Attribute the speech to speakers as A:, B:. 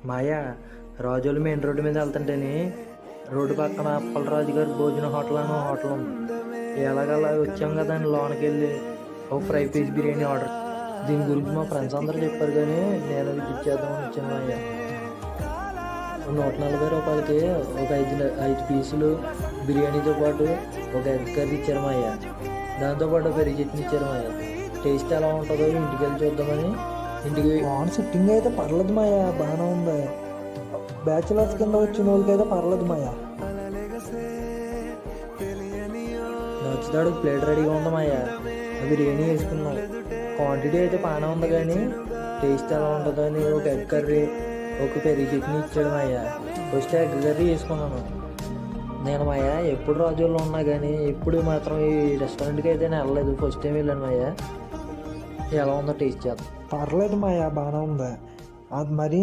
A: మాయా, Razole main road మీద వెళ్తుంటేనే road పక్కన అప్పలరాజు గారి భోజన హోటల్ అని హోటల్ ఉంది. ఎలాగలా వచ్చాం కదా అని లోనకి వెళ్ళి ఒక ఫ్రై పీస్ బిర్యానీ ఆర్డర్. దీని గురించి మా ఫ్రెండ్స్ అందరూ చెప్పారు కానీ నేను అది ఇచ్చేద్దామని వచ్చాను మాయా. 140 రూపాయలకి ఒక 5 పీసులు బిర్యానీతో పాటు ఒక ఎగ్ కర్రీ ఇచ్చారు మాయా. దాంతోపాటు పెరుగు చట్నీ ఇచ్చారు మాయా. టేస్ట్ ఎలా ఉంటుందో ఇంటికి వెళ్ళి చూద్దామని ఇంటికి
B: సిట్టింగ్ అయితే పర్లేదు మాయా, బాగానే ఉంది. బ్యాచులర్స్ కింద వచ్చిన వాళ్ళకి అయితే పర్లేదు మాయా.
A: నచ్చుతాడు ప్లేట్ రెడీగా ఉంది మాయా. బిర్యానీ వేసుకున్నాం. క్వాంటిటీ అయితే బాగానే ఉంది కానీ టేస్ట్ ఎలా ఉంటుందో అని ఒక ఎగ్ కర్రీ ఒక పెరుగు చట్నీ ఇచ్చాడు మాయా. ఫస్ట్ ఎగ్ కర్రీ వేసుకున్నాను నేను మాయా. ఎప్పుడు రాజుల్లో ఉన్నా కానీ ఎప్పుడు మాత్రం ఈ రెస్టారెంట్కి అయితే నేను వెళ్ళలేదు. ఫస్ట్ టైం వెళ్ళాను మాయా. ఎలా ఉందో టేస్ట్ చేద్దాం.
B: పర్లేదు మాయా, బాగానే ఉంది. అది మరీ